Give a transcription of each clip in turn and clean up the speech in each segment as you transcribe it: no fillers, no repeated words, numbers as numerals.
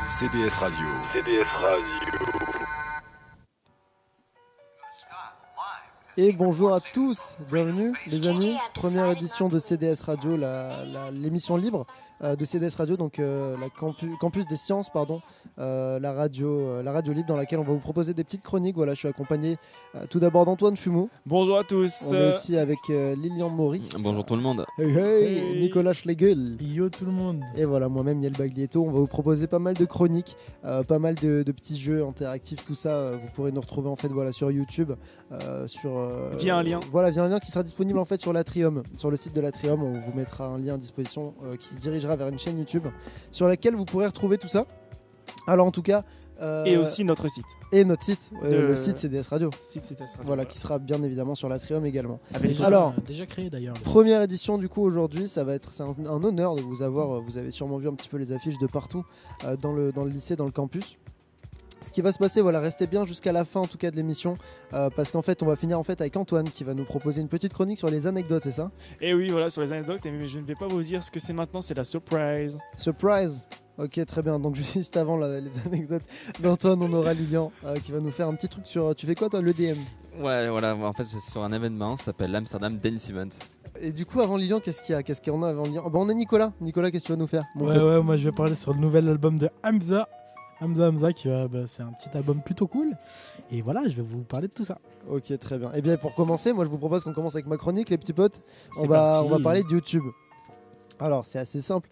CDS Radio. CDS Radio. Et bonjour à tous, bienvenue les amis, première édition de CDS Radio, l'émission libre de CDS Radio, donc la campus des sciences, pardon, la radio libre dans laquelle on va vous proposer des petites chroniques. Voilà, je suis accompagné tout d'abord d'Antoine Fumou. Bonjour à tous. On est aussi avec Lilian Maurice. Bonjour tout le monde. Hey. Nicolas Schlegel. Yo tout le monde. Et voilà, moi-même Niel Baglietto. On va vous proposer pas mal de chroniques, pas mal de petits jeux interactifs, tout ça. Vous pourrez nous retrouver en fait voilà sur YouTube, via un lien. Voilà, via un lien qui sera disponible en fait sur l'Atrium, sur le site de l'Atrium. On vous mettra un lien à disposition qui dirigera vers une chaîne YouTube sur laquelle vous pourrez retrouver tout ça. Alors en tout cas. Et aussi notre site. Et notre site, le site CDS Radio. Site CDS Radio. Voilà, qui sera bien évidemment sur l'Atrium également. Déjà créé d'ailleurs. Première édition du coup aujourd'hui, c'est un honneur de vous avoir. Vous avez sûrement vu un petit peu les affiches de partout dans le lycée, dans le campus. Ce qui va se passer, voilà, restez bien jusqu'à la fin en tout cas de l'émission, parce qu'en fait on va finir en fait avec Antoine qui va nous proposer une petite chronique sur les anecdotes, c'est ça ? Et oui, voilà, sur les anecdotes, mais je ne vais pas vous dire ce que c'est maintenant, c'est la surprise. Surprise. Ok, très bien, donc juste avant les anecdotes d'Antoine, on aura Lilian qui va nous faire un petit truc sur, tu fais quoi toi, l'EDM ? Ouais, voilà, en fait c'est sur un événement, ça s'appelle l'Amsterdam Dance Event. Et du coup, avant Lilian, qu'est-ce qu'il y en a avant Lilian ? On a Nicolas. Nicolas, qu'est-ce que tu vas nous faire ? Ouais, moi je vais parler sur le nouvel album de Hamza qui c'est un petit album plutôt cool. Et voilà, je vais vous parler de tout ça. Ok, très bien. Et bien pour commencer, moi je vous propose qu'on commence avec ma chronique, les petits potes. On C'est va parti. parler de YouTube. Alors c'est assez simple.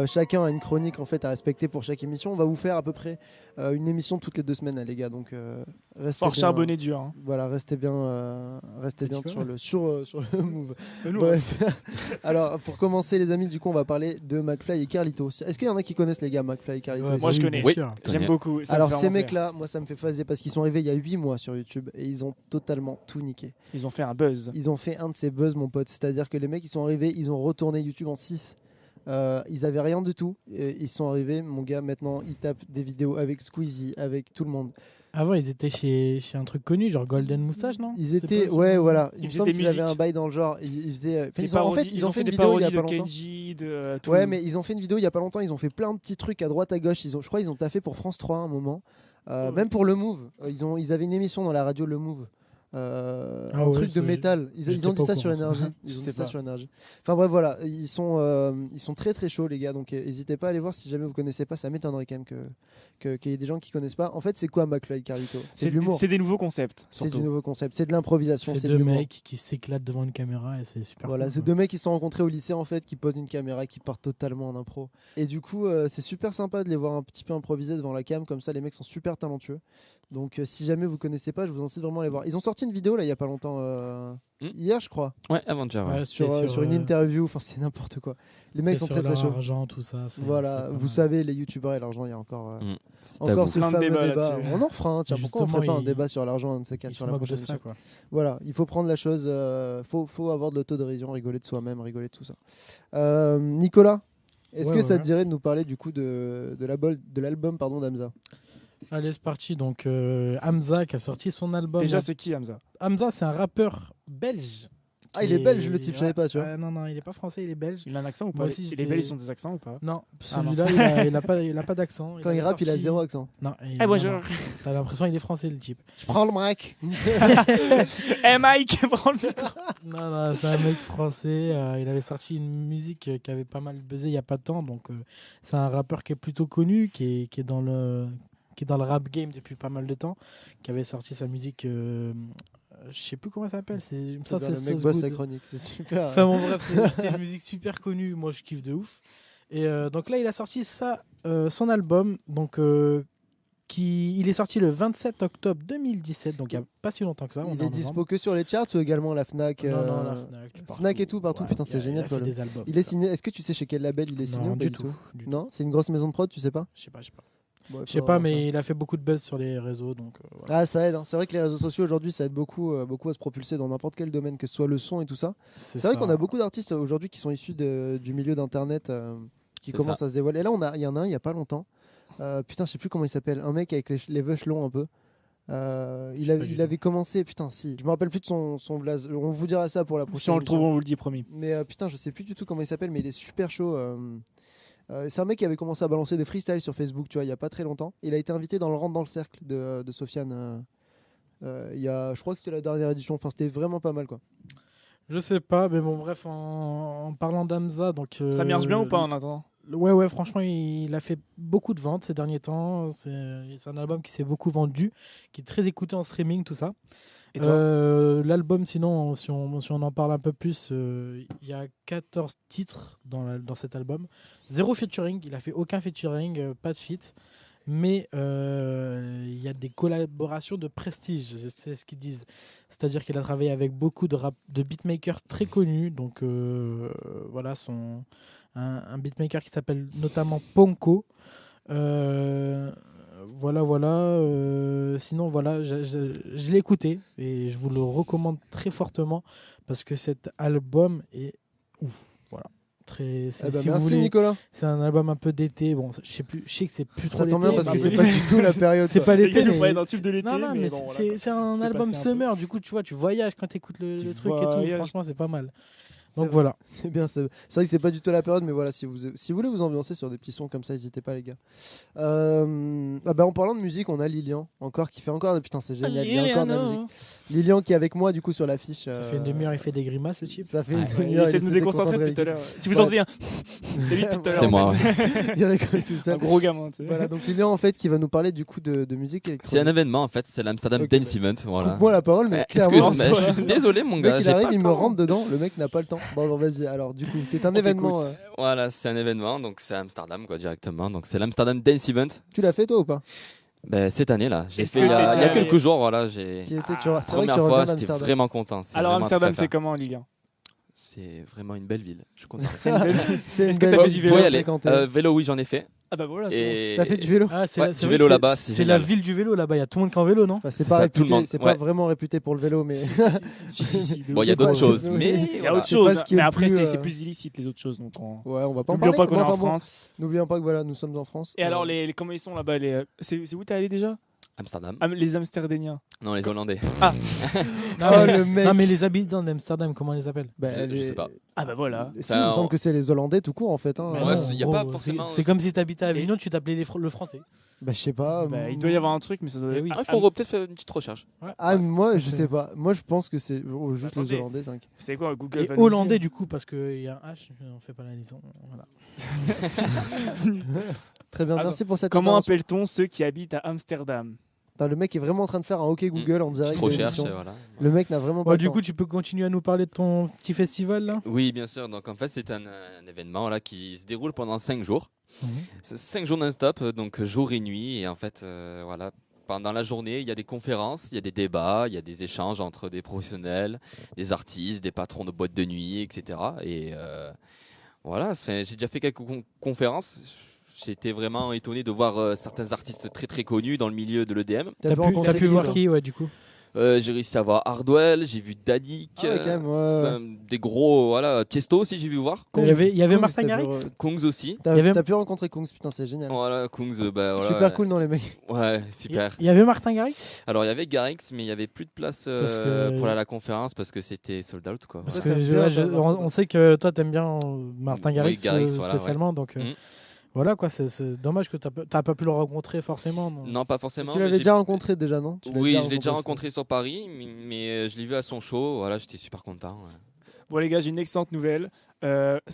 Chacun a une chronique en fait à respecter pour chaque émission. On va vous faire à peu près une émission toutes les 2 semaines, hein, les gars. Donc restez Fort bien, charbonné dur. Hein. Voilà, restez bien sur le move. Bref. Alors pour commencer, les amis, du coup, on va parler de McFly et Carlito. Est-ce qu'il y en a qui connaissent les gars McFly et Carlito ? Ouais, Moi, je connais. bien sûr. J'aime beaucoup. Ça me Alors fait ces vraiment mecs-là, moi ça me fait phaser parce qu'ils sont arrivés il y a 8 mois sur YouTube et ils ont totalement tout niqué. rire. Ils ont fait un buzz. Ils ont fait un de ces buzz, mon pote. C'est-à-dire que les mecs, ils sont arrivés, ils ont retourné YouTube en 6. Ils avaient rien du tout. Et ils sont arrivés, mon gars, maintenant, ils tapent des vidéos avec Squeezie, avec tout le monde. Avant, ils étaient chez un truc connu, genre Golden Moustache, non ? Ils C'est étaient, pas ouais, son- voilà. Ils Il me faisaient semble des qu'ils avaient musiques. un bail dans le genre. Ils faisaient. Des Ils ont fait ils une ont fait des vidéo il y a parodies pas de longtemps. Kenji, de tout. Ouais, mais ils ont fait une vidéo il y a pas longtemps. Ils ont fait plein de petits trucs à droite à gauche. Je crois qu'ils ont taffé pour France 3 à un moment. Même pour le Move. Ils avaient une émission dans la radio Le Move. Un ouais, truc de ça, métal. Ils j'étais ont dit pas ça au sur courant, ça. Énergie. Je Ils ont sais dit ça pas. sur Énergie. Enfin bref, voilà. Ils sont très très chauds, les gars. Donc n'hésitez pas à aller voir si jamais vous connaissez pas. Ça m'étonnerait quand même qu'il y ait des gens qui connaissent pas. En fait, c'est quoi McFly et Carlito ? C'est de l'humour. C'est des nouveaux concepts. C'est du Surtout. nouveau concept. C'est de l'improvisation. C'est de deux l'humour. mecs qui s'éclatent devant une caméra et c'est super Voilà, cool, c'est quoi. 2 mecs qui se sont rencontrés au lycée en fait, qui posent une caméra, qui partent totalement en impro. Et du coup, c'est super sympa de les voir un petit peu improviser devant la cam, comme ça les mecs sont super talentueux. Donc si jamais vous connaissez pas, je vous incite vraiment à les voir. Ils ont sorti une vidéo là il y a pas longtemps, hier je crois, Ouais, avant-hier. Ouais. Ouais, sur une interview, enfin c'est n'importe quoi. Les mecs sont très très chauds. L'argent, tout ça. Voilà, c'est pas vous mal. savez les youtubeurs et l'argent, il y a encore C'est encore tabou. ce Plein de fameux débats débat. là-dessus. On en refera un, tiens, pourquoi on ferait Justement, pas un débat sur l'argent, un de ces quatre Ils se sur la moquent de prochaine ça, émission. quoi. Voilà, il faut prendre la chose, faut avoir de l'autodérision, rigoler de soi-même, rigoler de tout ça. Nicolas, est-ce que ça te dirait de nous parler du coup de l'album d'Hamza ? Allez, c'est parti. Donc, Hamza qui a sorti son album. Déjà, c'est qui Hamza ? Hamza, c'est un rappeur belge. Ah, il est belge le type, je savais pas, tu vois. Non, il est pas français, il est belge. Il a un accent ou Moi pas aussi, Les j'étais- Belges, ils ont des accents ou pas Non, Ah, mince. celui-là, il a pas d'accent. Quand il avait rappe, il a sorti- 0 accent. Non, Eh, bonjour. non. T'as l'impression qu'il est français, le type. Je prends le mic. Eh, Mike, prends le micro. Non, c'est un mec français. Il avait sorti une musique qui avait pas mal buzzé il y a pas de temps. Donc, c'est un rappeur qui est plutôt connu, qui est dans le rap game depuis pas mal de temps, qui avait sorti sa musique. Je sais plus comment ça s'appelle. Ça, c'est le mec Sauce bosse Good. sa chronique, c'est super. Enfin bon, bref, c'était une musique super connue. Moi, je kiffe de ouf. Et donc là, il a sorti son album. Donc, il est sorti le 27 octobre 2017. Donc, il n'y a pas si longtemps que ça. On Il est est en dispo novembre. que sur les charts ou également la Fnac Non, la Fnac. Fnac et tout, partout. Putain, c'est il génial, a quoi, fait le- des albums. Il est ça. signé. Est-ce que tu sais chez quel label il est signé Non, ou pas du tout. Du tout. Non, c'est une grosse maison de prod, tu sais pas Je sais pas. Ouais, Je sais faut pas, voir ça. mais il a fait beaucoup de buzz sur les réseaux. Donc, voilà. Ah, ça aide. Hein. C'est vrai que les réseaux sociaux aujourd'hui, ça aide beaucoup à se propulser dans n'importe quel domaine, que ce soit le son et tout ça. C'est vrai ça. qu'on a beaucoup d'artistes aujourd'hui qui sont issus du milieu d'internet qui C'est commencent ça. à se dévoiler. Et là, il y en a un il y a pas longtemps. Putain, je sais plus comment il s'appelle. Un mec avec les veuches longs un peu. Il avait commencé. Putain, si. Je me rappelle plus de son blaze. On vous dira ça pour la prochaine. Si on le trouve, émission. on vous le dit, promis. Mais putain, je sais plus du tout comment il s'appelle, mais il est super chaud. C'est un mec qui avait commencé à balancer des freestyles sur Facebook, tu vois, il y a pas très longtemps. Il a été invité dans le Rentre dans le cercle de Sofiane. Je crois que c'était la dernière édition. Enfin, c'était vraiment pas mal, quoi. Je sais pas, mais bon, bref, en parlant d'Hamza, donc. Ça marche bien ou pas en attendant? Ouais, franchement, il a fait beaucoup de ventes ces derniers temps. C'est un album qui s'est beaucoup vendu, qui est très écouté en streaming, tout ça. Et toi L'album, sinon, si on en parle un peu plus, il y a 14 titres dans cet album. 0 featuring, il a fait aucun featuring, pas de feat. Mais il y a des collaborations de prestige, c'est ce qu'ils disent. C'est-à-dire qu'il a travaillé avec beaucoup de beatmakers très connus. Donc voilà, un beatmaker qui s'appelle notamment Ponko. Voilà. Sinon, voilà, je l'ai écouté et je vous le recommande très fortement parce que cet album est ouf. Voilà. Si merci vous voulez, Nicolas. c'est un album un peu d'été. Bon, je sais que c'est plus trop Ça l'été. tombe bien parce que mais- c'est pas du tout la période. c'est pas l'été. Les gars, je mais- parlais d'un tube de l'été. Non, mais bon, c'est voilà, un c'est album passé un peu. summer. Du coup, tu vois, tu voyages quand tu écoutes le truc et tout. voyages. Franchement, c'est pas mal. C'est Donc vrai. voilà. C'est bien, c'est vrai que c'est pas du tout la période, mais voilà, si vous voulez vous ambiancer sur des petits sons comme ça, n'hésitez pas, les gars. En parlant de musique, on a Lilian, qui fait encore. Putain, c'est génial, il y a encore de la musique. Lilian qui est avec moi, du coup, sur l'affiche. Ça fait une demi-heure, il fait des grimaces, le type. Ça fait Ouais. une Il demi-heure. essaie de nous s'était déconcentrer concentré depuis tout à avec- l'heure. Si vous Ouais. entendez un, c'est lui depuis tout à l'heure. C'est en moi. fait. Il y en a rigole tout Un seul. gros gamin, tu sais. Voilà, donc Lilian, en fait, qui va nous parler du coup de musique C'est un électronique. événement en fait, c'est l'Amsterdam Ok, Dance Event. Voilà. Coupe-moi la parole, mais Excuse-moi, clairement, mais je suis désolé mon le gars. mec, il j'ai arrive, pas il le me temps. rentre dedans. Le mec n'a pas le temps. Bon, vas-y. Alors, du coup, c'est un On événement. t'écoute. Voilà, c'est un événement, donc c'est à Amsterdam quoi directement. Donc c'est l'Amsterdam Dance Event. Tu l'as fait toi ou pas? Cette année là, j'ai Est-ce fait que il y a t'es déjà quelques allé jours. Voilà, j'ai Qui était, tu vois, c'est vrai que première tu reviens fois, j'étais d'Amsterdam. vraiment content. C'est Alors vraiment un Amsterdam, truc à c'est faire. comment, Lilian? C'est vraiment une belle ville. Je suis content. C'est une belle- C'est Est-ce une que belle t'as fait ville du Faut vélo y aller. fréquentée. Vélo, oui, j'en ai fait. Ah bah voilà, c'est Et T'as fait du vélo? Ah, Ouais, vrai du que vélo là-bas, c'est c'est la génial. ville du vélo là-bas. Il y a tout le monde qui est en vélo, non? Enfin, c'est C'est pas ça, tout le réputé, monde. c'est pas Ouais. vraiment réputé pour le vélo, mais Si. Bon, il y a C'est pas- d'autres choses, c'est- mais Il y a voilà. autre C'est chose, pas ce qui est mais le après plus, c'est plus illicite les autres choses. Donc ouais, on va pas en n'oublions parler. pas qu'on est Enfin, en bon, France. N'oublions pas que voilà, nous sommes en France. Et alors comment ils sont là-bas c'est où t'es allé déjà? Amsterdam. Les Amsterdéniens. Non, les Hollandais. Non, Oh, mais, le mec. non, mais les habitants d'Amsterdam, comment on les appelle? Bah, Je sais pas. Ah bah voilà. Si, il me semble que c'est les Hollandais tout court en fait. Hein. Mais Ouais, non, il y a gros, pas c'est- forcément- C'est comme si t'habitais à Avignon, tu t'appelais le français. Bah, je sais pas. Bah, il doit y avoir un truc, mais ça doit. Eh oui. Il faudrait peut-être faire une petite recherche. Ah, mais moi, je C'est- sais pas. Moi, je pense que c'est juste les Attendez. Hollandais. 5. C'est quoi Google Et va nous hollandais, dire. du coup, parce qu'il y a un H, on fait pas la liaison. Voilà. Très bien, Alors, merci pour cette Comment intervention. appelle-t-on ceux qui habitent à Amsterdam? Putain, le mec est vraiment en train de faire un OK Google en direct. Petite de recherche, l'émission. voilà. Le mec n'a vraiment pas Ouais, le du temps. coup, tu peux continuer à nous parler de ton petit festival là. Oui, bien sûr. Donc en fait, c'est un événement là qui se déroule pendant 5 jours. C'est 5 jours non-stop, donc jour et nuit. Et en fait, voilà, pendant la journée, il y a des conférences, il y a des débats, il y a des échanges entre des professionnels, des artistes, des patrons de boîtes de nuit, etc. Et voilà, j'ai déjà fait quelques conférences. J'étais vraiment étonné de voir certains artistes très très connus dans le milieu de l'EDM. T'as rencontré pu qui, voir toi qui, ouais, du coup. J'ai réussi à voir Hardwell, j'ai vu Danik, Ah ouais, quand même, ouais. enfin, des gros, voilà, Tiesto aussi j'ai vu voir, Il y avait Kungs, Martin t'as Garrix. pu- Kungs aussi. T'as Il y avait- t'as pu rencontrer Kungs, putain, c'est génial. Voilà, Kungs, bah voilà. Super cool dans les mecs. Ouais, super. Il y avait Martin Garrix. Alors il y avait Garrix, mais il y avait plus de place Parce que- pour la conférence parce que c'était sold out quoi. Parce Ouais, que t'as bien, t'as on sait que toi t'aimes bien Martin Garrix, Garrix, voilà, spécialement, donc Mm. voilà quoi, c'est dommage que t'as pas pu le rencontrer forcément. Non, pas forcément. Tu mais l'avais j'ai- déjà rencontré déjà, non? Tu l'as Oui, je l'ai déjà aussi. rencontré sur Paris, mais je l'ai vu à son show. Voilà, j'étais super content. Ouais. Bon les gars, j'ai une excellente nouvelle.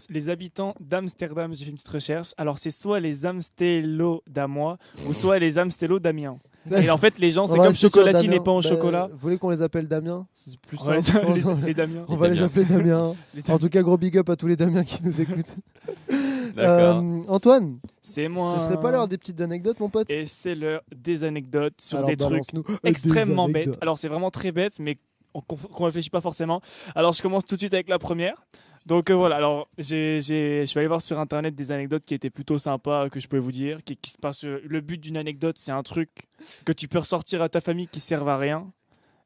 Les habitants d'Amsterdam, j'ai fait une petite recherche. Alors c'est soit les Amstelodamois ou soit les Amstelodamiens. Et en fait, les gens, c'est On va comme rester sur chocolatine Damien. et pain au Bah, chocolat. Vous voulez qu'on les appelle Damien? C'est plus On va simple. je pense. les Damiens. On va les Damien. appeler Damien. Les En tout cas, gros big up à tous les Damiens qui nous écoutent. D'accord. Antoine, C'est moi. ce serait pas l'heure des petites anecdotes, mon pote? Et c'est l'heure des anecdotes sur Alors, des trucs balance-nous extrêmement des bêtes. anecdotes. Alors c'est vraiment très bête, mais qu'on réfléchit pas forcément. Alors je commence tout de suite avec la première. Donc voilà, alors je suis allé voir sur internet des anecdotes qui étaient plutôt sympas, que je peux vous dire, qui se passent. Le but d'une anecdote, c'est un truc que tu peux ressortir à ta famille qui servent à rien,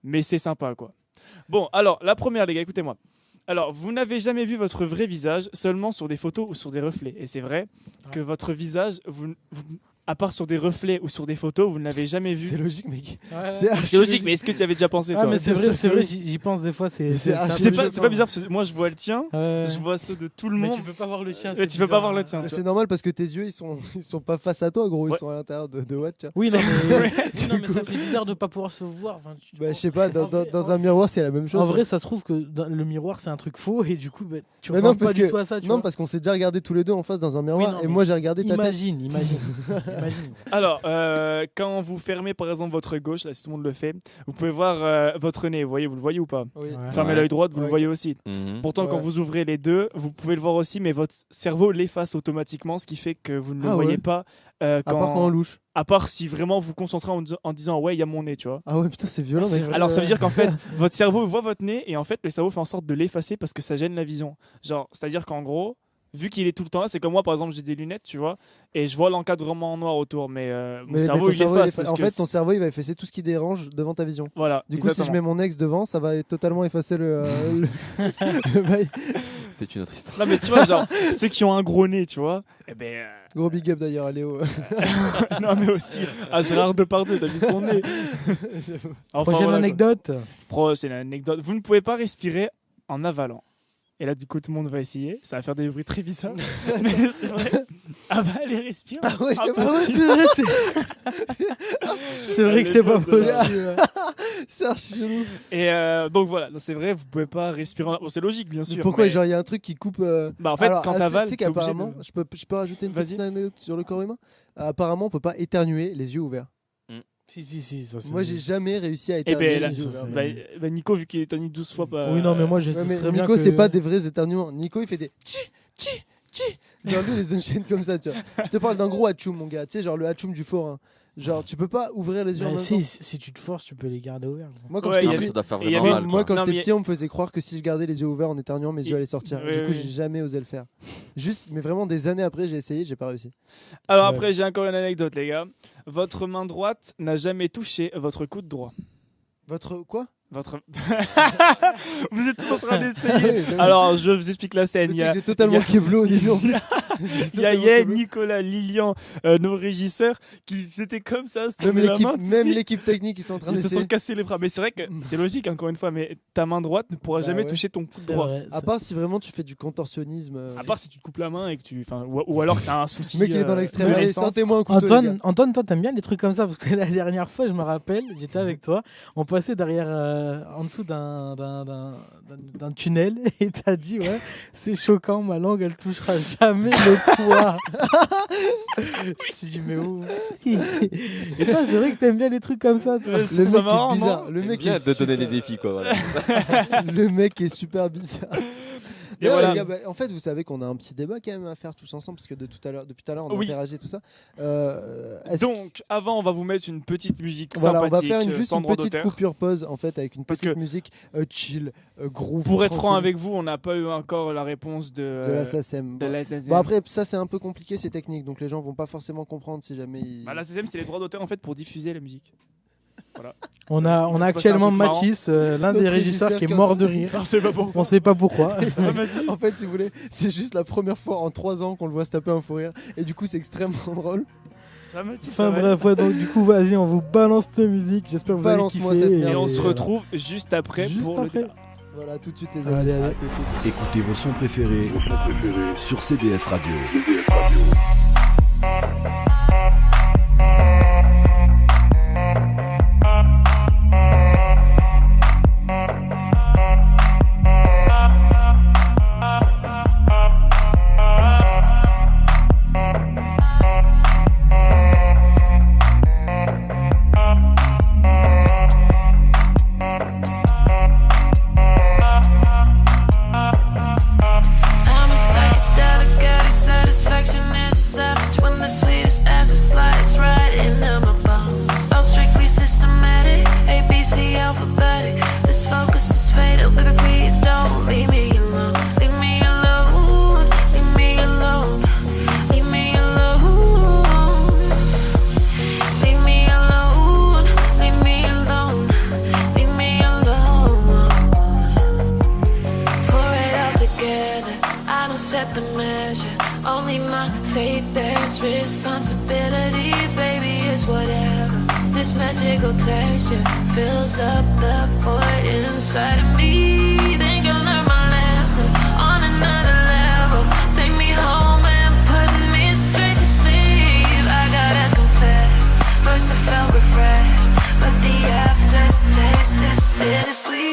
mais c'est sympa quoi. Bon, alors la première les gars, écoutez-moi. Alors, vous n'avez jamais vu votre vrai visage seulement sur des photos ou sur des reflets. Et c'est vrai que votre visage, à part sur des reflets ou sur des photos, vous ne l'avez jamais vu. C'est logique, mec. Ouais. C'est logique, mais est-ce que tu y avais déjà pensé toi Ah, mais c'est Bien sûr vrai, que oui. j'y pense des fois. C'est C'est un peu C'est pas choquant. bizarre parce que moi je vois le tien, Ouais. je vois ceux de tout le Mais monde. tu peux pas voir le tien. Ouais, c'est tu peux pas bizarre, voir le hein. tien. tu vois. C'est normal parce que tes yeux ils sont pas face à toi, gros, ils Ouais. sont à l'intérieur de Watt, tu vois. Oui, non, mais, Ouais. non, mais ça fait bizarre de pas pouvoir se voir. Enfin, Bah, je sais pas, En vrai, dans un miroir c'est la même chose. En vrai, ça se trouve que dans le miroir c'est un truc faux et du coup, bah, tu Mais ressembles non, pas parce du que- tout à ça. Tu Non, vois. parce qu'on s'est déjà regardé tous les deux en face dans un miroir non, et mais moi j'ai regardé ta tête. Imagine. Alors, quand vous fermez par exemple votre gauche, là si tout le monde le fait, vous pouvez voir votre nez, vous le voyez ou pas? Oui. Ouais. Fermez Ouais. l'œil droit, vous le Ouais. voyez aussi. Mhm. Pourtant, quand Ouais. vous ouvrez les deux, vous pouvez le voir aussi, mais votre cerveau l'efface automatiquement, ce qui fait que vous ne le Ah voyez ouais. pas À part quand on louche. à part si vraiment vous concentrez en disant ouais, il y a mon nez, tu vois. Ah ouais, putain, c'est violent. Ah, c'est mec. vrai. Alors ça veut dire qu'en fait, votre cerveau voit votre nez et en fait, le cerveau fait en sorte de l'effacer parce que ça gêne la vision. Genre, c'est-à-dire qu'en gros, vu qu'il est tout le temps là, c'est comme moi par exemple, j'ai des lunettes, tu vois, et je vois l'encadrement en noir autour, mais mon cerveau ton il cerveau, efface. il parce En que fait, ton cerveau il va effacer tout ce qui dérange devant ta vision. Voilà. Du coup, si je exactement. mets mon ex devant, ça va totalement effacer le bail. C'est une autre histoire. Non mais tu vois, genre ceux qui ont un gros nez, tu vois, eh ben. Gros big up d'ailleurs à Léo. Non mais aussi à Gérard Depardieu, t'as vu son nez. Enfin, Prochaine voilà, anecdote. quoi. Prochaine anecdote. Vous ne pouvez pas respirer en avalant. Et là, du coup, tout le monde va essayer. Ça va faire des bruits très bizarres. Mais c'est vrai. Avaler, respirer. Ah ouais, Ah, c'est bah, pas si. vrai, C'est vrai que c'est pas Anecdote, ça. possible. c'est archi chelou. Et donc voilà, non, c'est vrai, vous pouvez pas respirer. Bon, c'est logique, bien Mais sûr. pourquoi mais- genre il y a un truc qui coupe Bah en fait, Alors, quand tu t'avales, sais t'es obligé qu'apparemment, de... je peux rajouter une Vas-y. petite anecdote sur le corps humain. Apparemment, on peut pas éternuer les yeux ouverts. Si, ça c'est. Moi, j'ai jamais réussi à Eh éternuer ben, les là, yeux ça, ouverts. c'est- bah, Nico, vu qu'il est tanné 12 fois, bah, Oui, non, mais moi je Ouais, sais mais très bien Nico, que. c'est pas des vrais éternuements. Nico, il fait des tchi, tchi, tchi. Genre, lui, il les enchaîne comme ça, tu vois. Je te parle d'un gros hatchoum, mon gars. Tu sais, genre le hatchoum du forain. Genre, tu peux pas ouvrir les yeux en Bah, même temps. si tu te forces, tu peux les garder ouverts. Moi, quand Ouais, il y j'étais a petit, Ça doit faire et il y vraiment avait- mal. moi, quoi. quand Non, j'étais mais- petit, on me faisait croire que si je gardais les yeux ouverts en éternuant, mes Et- yeux allaient sortir. Ouais, Du coup, ouais. j'ai jamais osé le faire. Juste, mais vraiment des années après, j'ai essayé, j'ai pas réussi. Alors Ouais. après, j'ai encore une anecdote, les gars. Votre main droite n'a jamais touché votre coude droit. Votre quoi Votre... Vous êtes tous en train d'essayer. Ah oui, Alors, je vous explique la Mais scène. tu Il sais y que a, j'ai totalement il y a- keblo au début en plus. il y a Yen, Nicolas, Lilian, nos régisseurs, qui étaient comme ça, se Même tenaient la main, l'équipe, tu même sais. l'équipe technique, ils sont en train Ils se d'essayer. sont cassés les bras. Mais c'est vrai que c'est logique, encore une fois, mais ta main droite ne pourra Bah jamais ouais. toucher ton coude C'est droit. vrai. À part si vraiment tu fais du contorsionnisme. À part si tu te coupes la main et que tu. Enfin, ou alors que t'as un souci. Le mec, il est dans l'extrême. de Allez, naissance. sortez-moi un couteau. les gars. Antoine, toi t'aimes bien les trucs comme ça parce que la dernière fois, je me rappelle, j'étais avec toi, on passait derrière, en dessous d'un tunnel et t'as dit ouais, c'est choquant, ma langue elle touchera jamais le toit. Je me suis dit mais où Et toi, c'est vrai que t'aimes bien les trucs comme ça. Toi. Ouais, Le c'est mec ça marrant, est bizarre. non Le T'aimes mec bien est de donner des super- défis, quoi. Voilà. Le mec est super bizarre. Et D'ailleurs, voilà. les gars, bah, en fait, vous savez qu'on a un petit débat quand même à faire tous ensemble parce que depuis tout à l'heure, on Oui. interagit tout ça. Est-ce Donc, avant, on va vous mettre une petite musique Voilà, on va sympathique, faire juste sans une droit petite d'auteur. coupure pause en fait avec une Parce petite que- musique chill, groove. Pour être franc tranquille, avec vous, on n'a pas eu encore la réponse de de la SACEM. de la SACEM. Bon après ça c'est un peu compliqué, c'est technique donc les gens vont pas forcément comprendre si jamais ils... Bah, la SACEM, c'est les droits d'auteur en fait pour diffuser la musique. On a Il va se passer un actuellement truc marrant. Mathis, l'un des Notre régisseurs qui est régisseur mort de rire. On sait pas pourquoi. On sait pas pourquoi. Ça m'a dit. En fait si vous voulez, c'est juste la première fois en 3 ans qu'on le voit se taper un fou rire et du coup c'est extrêmement drôle. Ça m'a dit. Enfin ça m'a dit. bref, ouais, donc du coup vas-y, on vous balance cette musique. J'espère que vous allez Balance-moi kiffer. cette merde. Et on se voilà. retrouve juste après Juste pour après. le débat. Voilà tout de suite les Allez, amis. allez. À tout de suite. Écoutez vos sons préférés sur CDS Radio. I'm a psychedelic, getting satisfaction is a savage when the sweetest answer slides right into my bones. All strictly systematic, ABC alphabetic. This focus is fatal, baby. Please don't leave me alone. Leave me alone. Leave me alone. Leave me alone. Leave me alone. Leave me alone. Leave me alone. Pour it all together, I don't set the measure. Only my faith bears responsibility. it's whatever. This magical texture fills up the void inside of me. Think I'll learn my lesson on another level. Take me home and put me straight to sleep. I gotta confess, first I felt refreshed, but the aftertaste is bittersweet.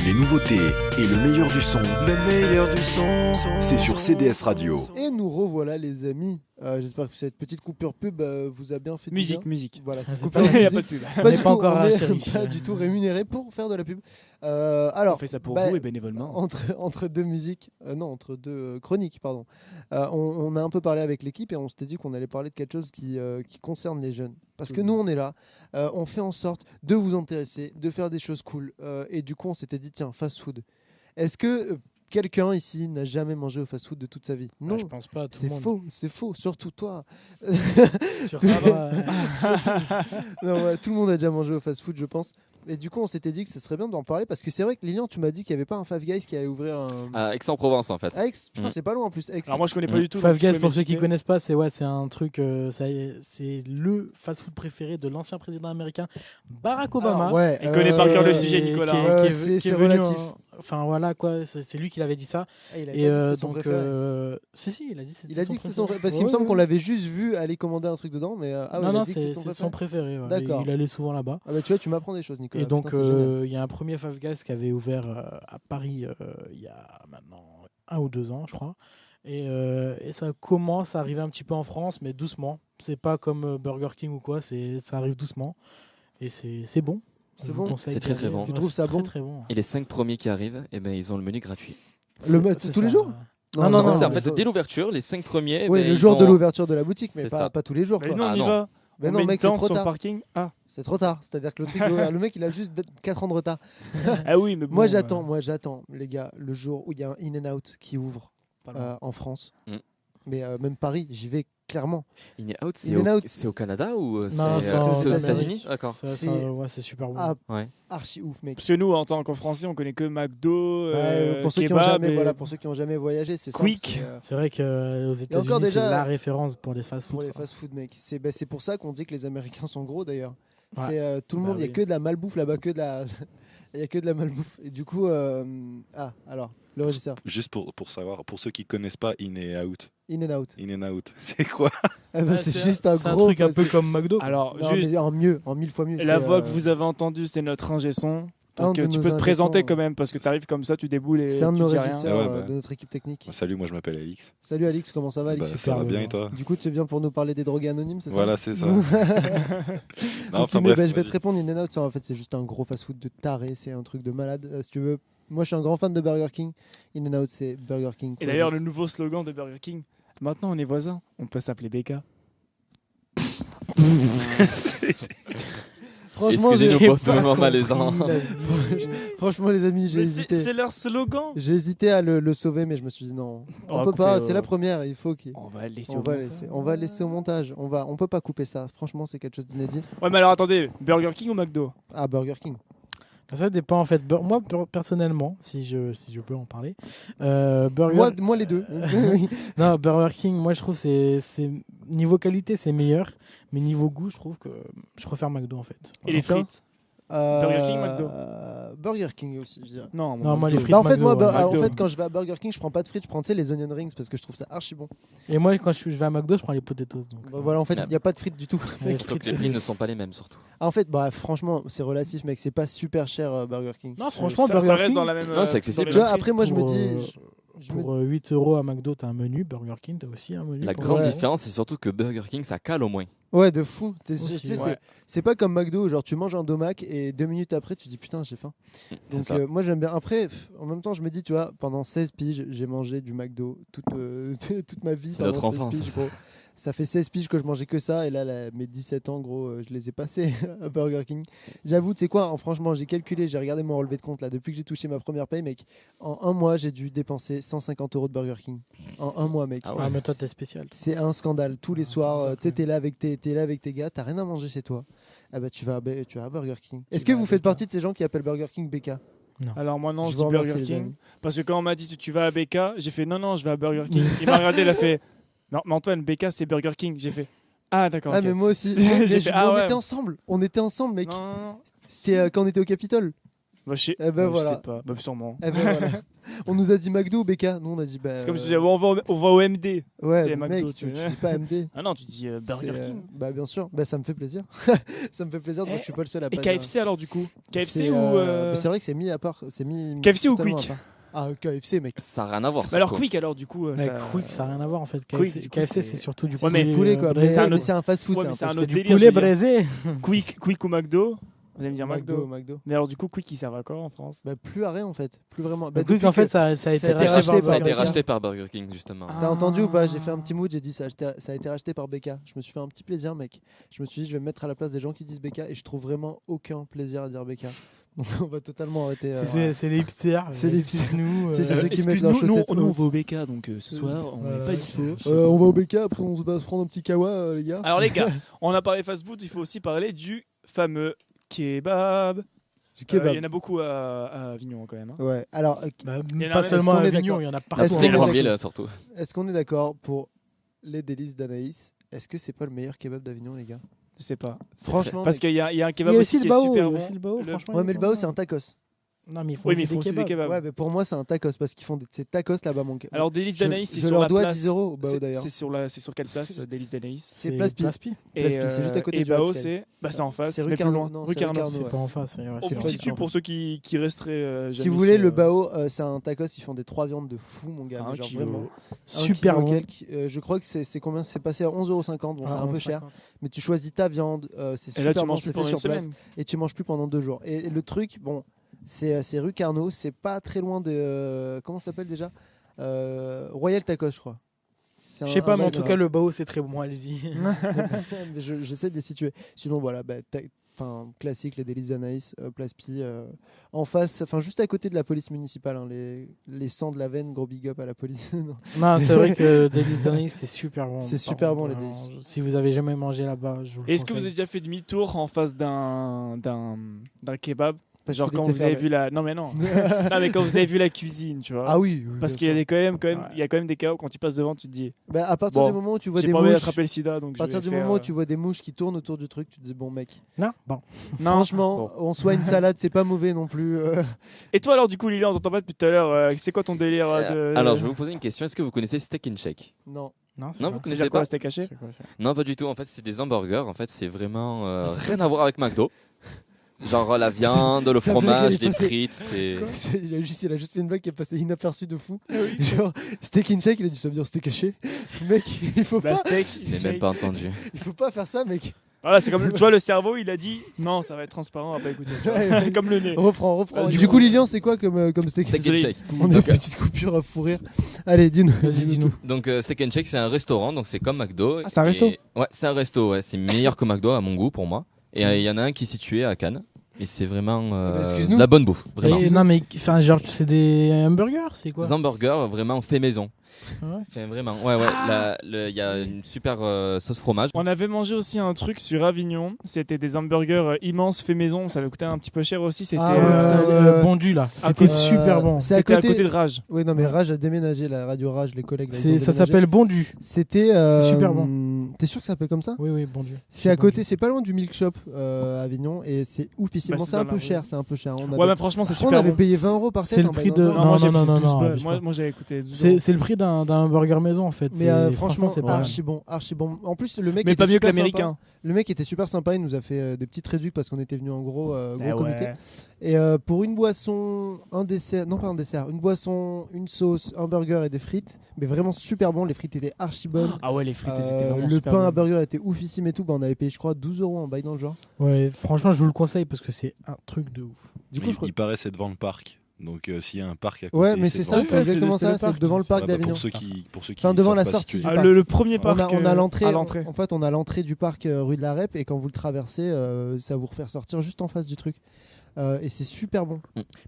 Les nouveautés et le meilleur du son, c'est sur CDS Radio. Et nous revoilà les amis. J'espère que cette petite coupure pub vous a bien fait du Musique, bien. musique. Voilà, Ah, cette c'est coupure pas- Il n'y a musique. pas de pub. Pas On du n'est pas tout, encore on à la est chérie. pas du tout rémunéré pour faire de la pub. On Alors, fait ça pour bah, vous et bénévolement. entre deux musiques, entre deux chroniques, pardon. On a un peu parlé avec l'équipe et on s'était dit qu'on allait parler de quelque chose qui concerne les jeunes. Parce que nous, on est là, on fait en sorte de vous intéresser, de faire des choses cool. Et du coup, on s'était dit, tiens, fast-food. Est-ce que quelqu'un ici n'a jamais mangé au fast-food de toute sa vie? Non, Je pense pas, tout c'est le monde. faux, c'est faux, surtout toi. Sur Tout- ça, Non, ouais, tout le monde a déjà mangé au fast-food, je pense. Et du coup, on s'était dit que ce serait bien d'en parler parce que c'est vrai que Lilian, tu m'as dit qu'il n'y avait pas un Five Guys qui allait ouvrir un. À Aix-en-Provence en fait. À Aix, putain, Mm. c'est pas loin en plus. Aix. Alors moi je connais pas Mm. du tout. Five donc si tu Guys, peux pour ceux qui m'expliquer. connaissent pas, c'est un truc, c'est le fast-food préféré de l'ancien président américain Barack Obama. Alors, ouais, Il connaît par cœur le Et sujet, Nicolas. qui est- hein. qui est- C'est- qui est c'est venu relatif. Enfin voilà quoi, c'est lui qui l'avait dit ça. Ah, il a Et pas dit que c'était son donc, préféré. si, il a dit que c'était Il a son dit que c'était préféré. son préféré. Parce qu'il me Ouais, semble ouais, qu'on ouais. l'avait juste vu aller commander un truc dedans, mais ah ouais, non, il a non, dit que c'est c'était son préféré. Ouais. D'accord. Il allait souvent là-bas. Ah bah tu vois, tu m'apprends des choses, Nicolas. Et donc, Putain, c'est génial. il y a un premier Five Guys qui avait ouvert à Paris il y a maintenant 1 ou 2 ans, je crois. Et ça commence à arriver un petit peu en France, mais doucement. C'est pas comme Burger King ou quoi, ça arrive doucement. Et c'est bon. C'est Je vous bon conseille C'est très, d'y très aller. bon. Tu Ouais, trouves c'est ça très, bon très bon. Et les 5 premiers qui arrivent, eh ben, ils ont le menu gratuit. C'est tous les ça. jours Non, Non, non, c'est en le fait jour- dès l'ouverture, les 5 premiers. Oui, ben, le ils jour de ont- l'ouverture de la boutique, mais C'est pas, ça. pas tous les jours. Mais quoi. non, on Ah y non. va. Mais non, Combien de mec, c'est temps trop sur le tard. parking. Ah. C'est trop tard. C'est-à-dire que le truc, le mec, il a juste 4 ans de retard. Ah oui, mais bon. Moi, j'attends, les gars, le jour où il y a un In-N-Out qui ouvre pas loin. en France. Mm. Mais même Paris, j'y vais clairement. In-N-Out, In-N-Out, c'est au Canada ou Non, c'est c'est aux en États-Unis? Amérique. D'accord. C'est super bon. Ah, Ouais. archi ouf, mec. Parce que nous, en tant qu'en français, on connaît que McDo, Ouais, kebab pour ceux qui ont jamais voyagé, c'est Quick. simple, C'est vrai qu'aux États-Unis, encore c'est déjà- la référence pour les pour fast-food. les quoi. fast-food, mec. C'est pour ça qu'on dit que les Américains sont gros d'ailleurs. Ouais. C'est tout le Bah monde, il y a oui. que de la malbouffe là-bas, que de la. Il y a que de la malbouffe. Et du coup, alors, le régisseur, Juste pour savoir, pour ceux qui connaissent pas In and Out. In and Out. In and Out, c'est quoi? Eh ben, Ah, c'est c'est juste un C'est un gros. truc un peu comme McDo. Alors, Non, juste, mais en mieux, en 1000 fois mieux. la c'est, voix que vous avez entendue, c'est notre ingé son. Un Donc, de tu nos peux te ingé présenter sons. quand même, parce que tu arrives comme ça, tu déboules et C'est un de tu nos dis rien. régisseurs Ah ouais, bah. de notre équipe technique. Bah, salut, moi je m'appelle Alix. Salut Alix, comment ça va Alix Bah, ça va bien et toi? Du coup, tu viens pour nous parler des drogués anonymes, c'est ça? Voilà, c'est ça. Ok, Non, enfin mais bref. je vais te vas-y. répondre. In and Out, ça, en fait, c'est juste un gros fast-food de taré. C'est un truc de malade. Si tu veux, moi, je suis un grand fan de Burger King. In and Out, c'est Burger King. Et d'ailleurs, le nouveau slogan de Burger King, maintenant on est voisins, on peut s'appeler BK. Franchement, Excusez-nous j'ai pour ce pas moment compris malaisant. la vie. Franchement, les amis, j'ai Mais hésité. c'est leur slogan. J'ai hésité à le sauver, mais je me suis dit non, on va peut pas. couper, C'est la première. Il faut qu'il. On va le laisser. On au va montage. laisser. On va laisser au montage. On peut pas couper ça. Franchement, c'est quelque chose d'inédit. Ouais, mais alors attendez, Burger King ou McDo? Ah, Burger King. Ça dépend en fait. Moi personnellement, si je peux en parler, Burger. Moi, les deux. Non, Burger King, moi je trouve c'est niveau qualité c'est meilleur, mais niveau goût je trouve que je préfère McDo en fait. Et les Enfin, frites? Burger King, McDo? Burger King aussi, je dirais. Non, Non, moi les McDo. frites. Bah, en fait, McDo, moi, ouais. en McDo. fait, quand je vais à Burger King, je prends pas de frites, je prends tu sais, les onion rings parce que je trouve ça archi bon. Et moi quand je vais à McDo, je prends les potatoes. Donc, Bah, voilà, en fait, Ouais. il n'y a pas de frites du tout. les Surtout frites, que les c'est- prix ne sont pas les mêmes, surtout. Ah, en fait, bah, franchement, c'est relatif, mec. C'est pas super cher Burger King. Non, franchement, ça Burger reste King, dans la même. Non, c'est accessible. dans les Tu vois, mêmes après, moi, je me pour, dis. je me- pour 8 € à McDo, t'as un menu. Burger King, t'as aussi un menu. La pour- grande Ouais. différence, c'est surtout que Burger King, ça cale au moins. Ouais, de fou. Aussi, Tu sais, ouais. c'est pas comme McDo, genre tu manges un domac et 2 minutes après tu dis putain j'ai faim. C'est Donc ça. moi j'aime bien. Après, en même temps je me dis tu vois, pendant 16 piges j'ai mangé du McDo toute ma vie. C'est pendant notre 16 enfance, piges, ça. gros. Ça fait 16 piges que je mangeais que ça et là mes 17 ans gros je les ai passés à Burger King. J'avoue tu sais quoi, franchement j'ai calculé, j'ai regardé mon relevé de compte là depuis que j'ai touché ma première paye mec. En un mois j'ai dû dépenser 150 € de Burger King. En un mois mec. Ah Ah, mais toi t'es spécial. C'est un scandale. Tous les soirs, ça, tu sais, ouais. t'es là avec tes gars, t'as rien à manger chez toi. Ah bah tu vas à Burger King. Est-ce vas que à vous faites BK. partie de ces gens qui appellent Burger King BK? Alors moi non, Je je vous dis remercie, Burger les King. amis. Parce que quand on m'a dit tu vas à BK, j'ai fait non, je vais à Burger King. Il m'a regardé, il a fait non, mais Antoine, BK c'est Burger King. J'ai fait ah d'accord. Ah ok. mais moi aussi. J'ai Mais fait, ah on ouais. était ensemble. On était ensemble mec. Non, non. C'était quand on était au Capitole. Bah, je sais, Eh ben je voilà. sais pas, bah, sûrement. Eh ben, voilà. On nous a dit McDo ou BK. Nous on a dit bah. C'est comme si tu disais on va au MD. Ouais, c'est mec, McDo, tu tu veux. dis pas MD. Ah non, tu dis Burger C'est, King. Bah bien sûr. Bah ça me fait plaisir. Ça me fait plaisir de voir que je suis pas le seul à Et pas dire. KFC alors du coup KFC C'est, ou mais c'est vrai que c'est mis à part. C'est mis. KFC ou totalement Quick à part. Ah KFC mec. Ça n'a rien à voir. Mais alors surtout. Quick alors du coup Mais ça... Quick, ça n'a rien à voir en fait. Quick, KFC, du coup, KFC, c'est- c'est surtout du Ouais, mais Poulet quoi. braisé. c'est un Mais autre- c'est un fast food. Ouais, c'est mais un c'est un fast autre food. délire. poulet je veux dire. braisé. Quick ou McDo. Vous allez me dire McDo. McDo. Mais alors du coup Quick ils servent à quoi en France? Bah plus à rien en fait, plus vraiment. Bah, Quick depuis en fait que- ça a été ça a été racheté racheté par par Ça a été Burger King. racheté par Burger King, justement. T'as entendu ou pas? J'ai fait un petit mood, j'ai dit ça a été racheté par BK. Je me suis fait un petit plaisir mec. Je me suis dit je vais me mettre à la place des gens qui disent BK et je trouve vraiment aucun plaisir à dire BK. Donc on va totalement arrêter. C'est les hipsters. C'est les hipsters. Nous. C'est ceux qui mettent leurs Excuse-nous, chaussettes nous on hautes. va au BK donc ce soir on n'est pas dispo. On va au BK, après on va se prendre un petit kawa les gars. Alors les gars, on a parlé fast food, il faut aussi parler du fameux kebab. Du Il kebab. y en a beaucoup à Avignon quand même. Hein. Ouais, alors Bah, Il y en a pas même- seulement est-ce à qu'on est Avignon, d'accord il y en a Est-ce partout. qu'on en est Les France. grandes villes, surtout. est-ce qu'on est d'accord pour les délices d'Anaïs? Est-ce que c'est pas le meilleur kebab d'Avignon les gars? Je sais pas. Franchement. Parce mec. qu'il y a un Il y kebab a aussi aussi qui le est bao. super Il y a bon. aussi le bao, Le- franchement. Ouais il mais est le pas bao mal. c'est un tacos. Non, mais il faut Oui, mais aussi il faut aussi des kebabs. Ouais mais pour moi c'est un tacos parce qu'ils font ces tacos là-bas mon gars. Alors Délices Je- d'Anaïs, c'est je sur leur la dois place. 10 € au bao d'ailleurs. C'est sur quelle place Délices d'Anaïs? C'est Place Pi. Place Pi. Place Pi, c'est juste à côté et du Bao, Hatsky. c'est en face, C'est rue mais plus Carnot. loin. Non, Rue c'est rue Carnot. Carnot. C'est ouais. pas en face. On C'est vous pas situe du pour ceux qui resteraient Si jamais vous voulez, sur, le bao, c'est un tacos, ils font des 3 viandes de fou, mon gars. un mais genre kilo. vraiment. Super 1 kilo bon. quelques. Je crois que c'est combien? C'est passé à 11,50 €. Bon, c'est Ah, un peu 11,50. cher. Mais tu choisis ta viande, c'est Et là, super tu bon, manges c'est plus fait pendant une sur place. semaine. Et tu manges plus pendant 2 jours. Et le truc, bon, c'est rue Carnot, c'est pas très loin de. Comment ça s'appelle déjà? Royal Tacos, je crois. C'est Je sais pas, mais en tout magasin. cas, le bao, c'est très bon. Allez-y. Mais j'essaie de les situer. Sinon, voilà, classique, les délices d'Anaïs, Place Pi, en face, enfin juste à côté de la police municipale, hein, les sangs de la veine, gros big up à la police. Non. Non, c'est vrai que Délices d'Anaïs, c'est super bon. C'est Par super contre, bon, les vraiment, délices. Si vous avez jamais mangé là-bas, je vous le Est-ce que vous avez conseille. déjà fait demi-tour en face d'un kebab Parce Genre qu'il quand était vous avez fermé. vu la. Non, mais non. Non, mais quand vous avez vu la cuisine, tu vois. Ah oui, Parce bien qu'il y a sûr. des il y a quand même des cas où quand tu passes devant, tu te dis. Bah, à partir Bon, du moment où tu vois J'ai des pas envie mouches, d'attraper le sida, donc à partir je du vais moment où faire, tu vois des mouches qui tournent autour du truc, tu te dis bon mec, Non, bon. Non. franchement, Bon. on soit une salade, c'est pas mauvais non plus. Et toi alors du coup Lilian, on t'entend pas depuis tout à l'heure. C'est quoi ton délire Alors, je vais vous poser une question. Est-ce que vous connaissez Steak and Shake? Non. Non, c'est Non, pas- vous C'est connaissez déjà quoi pas? c'était caché? c'est quoi ça Non, pas du tout. En fait, c'est des hamburgers. En fait, c'est vraiment rien à voir avec McDo. Genre la viande, le Ça blague, elle fromage, est les passée- frites, c'est. Il a juste fait une blague qui est passée inaperçue de fou. Genre, steak and shake, il a dit ça veut dire steak caché. Mec, il faut Bah pas, steak. Je n'ai même pas entendu. il faut pas faire ça, mec. Voilà, c'est comme tu vois le cerveau, il a dit non, ça va être transparent, on va pas écouter. tu vois. Ouais. Comme le nez. Reprends. Vas-y, Du coup, Lilian, c'est quoi comme steak? Steak and Désolé. Shake. On a une petite coupure à fou rire. Allez, dis-nous. Vas-y, dis-nous. Donc Steak and Shake, c'est un restaurant, donc c'est comme McDo. Ah, c'est un resto? Ouais, c'est un resto. Ouais, c'est meilleur que McDo à mon goût pour moi. Et il y en a un qui est situé à Cannes. Et c'est vraiment bah, excuse-nous. de la bonne bouffe. Vraiment. Et, non, mais enfin, genre, c'est des hamburgers, c'est quoi? Des hamburgers vraiment fait maison. Ouais. Enfin, vraiment. Ouais. Il y a une super sauce fromage. On avait mangé aussi un truc sur Avignon. C'était des hamburgers immenses fait maison. Ça avait coûté un petit peu cher aussi. C'était Ah ouais, putain, Bondu là, à c'était côté- super bon. C'est à c'était à côté. côté de Rage. Oui, non, mais Rage a déménagé, la radio Rage, les collègues. là, ils ont Ça déménagé. s'appelle Bondu. C'était. C'est super T'es sûr que ça s'appelle comme ça? Oui, Bondu. C'est à côté, c'est pas loin du Milk Shop à Avignon et c'est oufissime. Bah, Bon, c'est c'est un dans peu la cher, rue. c'est un peu cher. On Ouais, avait, mais franchement, c'est on super avait bon. payé 20 € par tête. C'est le hein, prix by de- the way. moi, j'ai non, payé non, 12 non, balles. abuse pas. Moi, j'avais coûté 12 euros. C'est le prix d'un hamburger maison en fait. Mais C'est- franchement, c'est pas mal. archi bon. En plus, le mec Mais était pas mieux que super l'américain. sympa. Le mec était super sympa, il nous a fait des petites réductions parce qu'on était venu en gros Eh comité. ouais. Et pour une boisson, un dessert, non pas un dessert, une boisson, une sauce, un burger et des frites, mais vraiment super bon. Les frites étaient archi bonnes. Ah ouais, les frites, c'était vraiment Le super pain bon. à burger était oufissime et tout. Bah, on avait payé, je crois, 12 € en bail dans le genre. Ouais, franchement, je vous le conseille parce que c'est un truc de ouf. Du coup, il, je crois- il paraît c'est devant le parc. Donc s'il y a un parc à côté, Ouais, mais c'est ça, devant c'est le exactement c'est ça. le C'est parc. devant le parc. parc d'Avignon. Pour ceux qui Enfin, devant savent la pas sortie situer. du Ah, parc. le premier On parc. a l'entrée. À l'entrée. En fait, on a l'entrée du parc rue de la Rep et quand vous le traversez, ça vous refait sortir juste en face du truc. Et c'est super bon.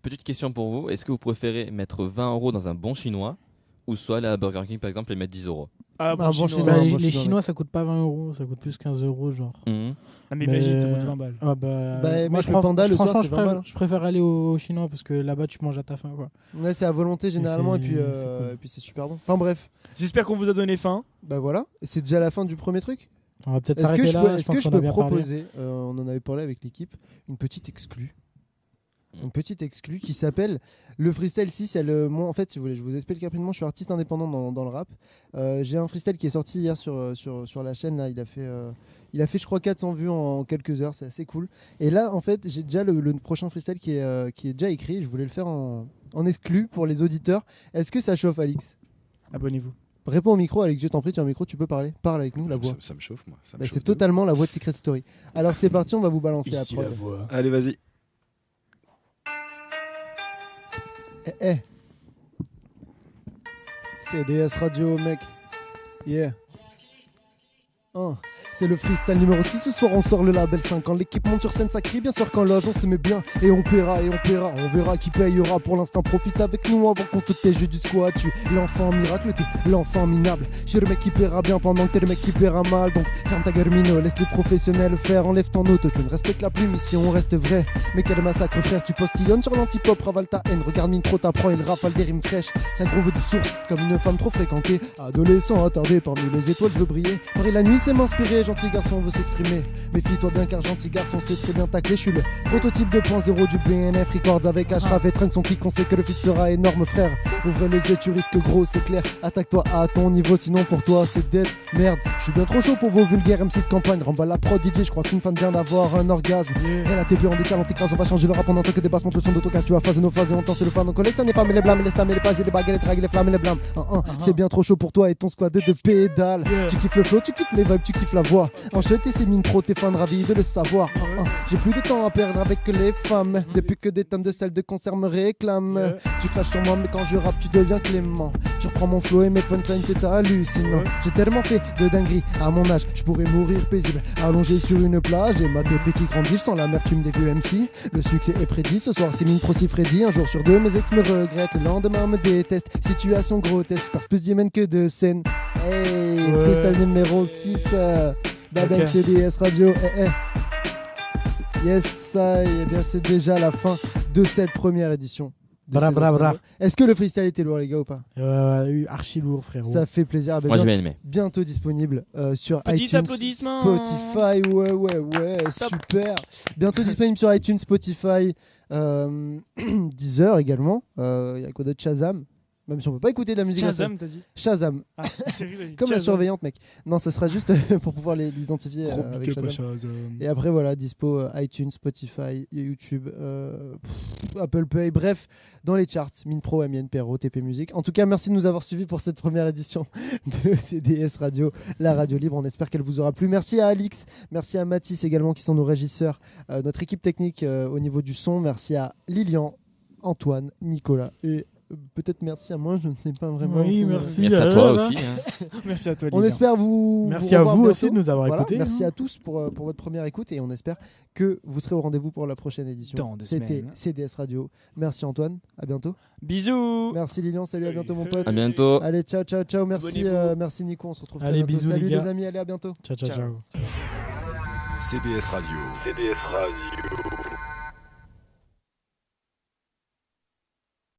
Petite question pour vous. Est-ce que vous préférez mettre 20 € dans un bon chinois ou soit aller à Burger King par exemple et mettre 10 €? Ah, Un bon, bon chinois. chinois. Bah, un les bon les chinois, Chinois, ça coûte pas 20 €, ça coûte plus 15 € genre. Ah, mais imagine, ça coûte 20 balles. Ah bah, Bah, moi, mec, je le prends- panda, le soir, franchement, c'est 20 balles. je préfère aller au chinois parce que là-bas, tu manges à ta faim quoi. Ouais, c'est à volonté généralement et c'est- puis, c'est cool. et puis c'est super bon. Enfin bref, J'espère qu'on vous a donné faim. bah voilà. Et c'est déjà la fin du premier truc. On va peut-être Est-ce que s'arrêter je là. peux, je est-ce pense que je qu'on a peux bien parlé. proposer, on en avait parlé avec l'équipe, une petite exclue. Une petite exclue qui s'appelle le freestyle 6. Moi, en fait, si vous voulez, je vous explique rapidement. Je suis artiste indépendant dans le rap. J'ai un freestyle qui est sorti hier sur la chaîne. Là, il a fait, je crois, 400 vues en quelques heures. C'est assez cool. Et là, en fait, j'ai déjà le prochain freestyle qui est déjà écrit. Je voulais le faire en exclu pour les auditeurs. Est-ce que ça chauffe, Alix? Abonnez-vous. Réponds au micro, Alix. Je t'en prie, tu as un micro, tu peux parler. Parle avec nous, la voix. Ça me chauffe, moi. Ça me Bah, chauffe c'est de totalement la voix de Secret Story. Alors c'est parti, on va vous balancer Ici la la prod. voix. ouf. Allez, vas-y. CDS Radio, mec. Yeah. C'est le freestyle numéro 6. Ce soir, on sort le label 5. Quand l'équipe monte sur scène, ça crie bien sûr quand l'âge on se met bien. Et on paiera. On verra qui payera. Pour l'instant, profite avec nous avant qu'on te tes jeux du squat. Tu es l'enfant miracle, t'es l'enfant minable. Je suis le mec qui paiera bien pendant que t'es le mec qui paiera mal. Donc, ferme ta gueule, Mino. Laisse les professionnels faire. Enlève ton autotune. Respecte la plume ici, on reste vrai. Mais quel massacre, frère. Tu postillonnes sur l'antipop. Ravale ta haine. Regarde Mintro, t'apprends une rafale des rimes fraîches. Ça groove de source comme une femme trop fréquentée. Adolescent attardé parmi les étoiles, je veux briller. Paris la nuit, c'est m'inspirer. Gentil garçon veut s'exprimer. Méfie-toi bien car gentil garçon c'est très bien taclé. Je suis le prototype 2.0 du BNF Records avec Ashraf et Trunk. Son kick, on sait que le feat sera énorme, frère. Ouvre les yeux, tu risques gros, c'est clair. Attaque-toi à ton niveau, sinon pour toi c'est dead. Merde, je suis bien trop chaud pour vos vulgaires MC de campagne. Remballe la prod DJ, je crois qu'une fan vient d'avoir un orgasme. Et la TV en décale, on t'écrase, on va changer le rap. On entend que des basses montent le son d'autocast. Tu vas phaser nos phases et on entend c'est le fan. On collecte, ça n'est pas mais les blâmes, les stams, les pages, les bagues, les dragues, les flammes et les blâmes. C'est bien trop chaud pour toi et ton squad de pédales. Tu kiffes le flow, tu kiffes les vibes, tu kiffes la voix. Enchaîner ces mines pro, t'es fan ravis de le savoir. J'ai plus de temps à perdre avec les femmes. Depuis que des tonnes de sel de concert me réclament. Tu craches sur moi, mais quand je rappe, tu deviens clément. Tu reprends mon flow et mes punchlines, c'est hallucinant. J'ai tellement fait de dingueries à mon âge, je pourrais mourir paisible. Allongé sur une plage et ma TP qui grandit sans l'amertume des vieux MC. Le succès est prédit, ce soir c'est mine pro si Freddy. Un jour sur deux, mes ex me regrettent, le lendemain me détestent. Situation grotesque, parce plus d'hymen que de scène. Hey, freestyle numéro 6. Babel Ok. CDS Radio. Yes, ça, et bien c'est déjà la fin de cette première édition. Bra, bra, bra. Est-ce que le freestyle était lourd, les gars, ou pas? Archi lourd, frérot. Ça fait plaisir. Ah bah, Moi, j'ai bien aimé. Bientôt disponible sur Petit iTunes, applaudissement. Spotify. Ouais, super. Bientôt disponible sur iTunes, Spotify, Deezer également. Il y a quoi d'autre? Shazam. Même si on peut pas écouter de la musique. Shazam, t'as dit? Shazam. Ah, sérieux, t'as dit Comme la Shazam. surveillante, mec. Non, ça sera juste pour pouvoir les identifier avec Shazam. Et après, voilà, dispo iTunes, Spotify, YouTube, Apple Pay, bref, dans les charts, Minpro, Amiens, Perro, TP Music. En tout cas, merci de nous avoir suivis pour cette première édition de CDS Radio, la radio libre. On espère qu'elle vous aura plu. Merci à Alix, merci à Mathis également, qui sont nos régisseurs, notre équipe technique au niveau du son. Merci à Lilian, Antoine, Nicolas et peut-être merci à moi, je ne sais pas vraiment. Oui, merci. Merci à toi aussi. Hein. Merci à toi, On Lilian. espère vous. Merci à revoir vous bientôt. aussi de nous avoir Voilà, écoutés. merci à tous pour votre première écoute et on espère que vous serez au rendez-vous pour la prochaine édition. Dans 2 C'était semaines. CDS Radio. Merci Antoine, à bientôt. Bisous. Merci Lilian, salut, à bientôt mon pote. À bientôt. Allez, ciao, merci, Abonnez-vous. merci Nico, on se retrouve très Allez, bientôt. bisous, Salut les gars. amis, allez, à bientôt. Ciao. CDS Radio. CDS Radio.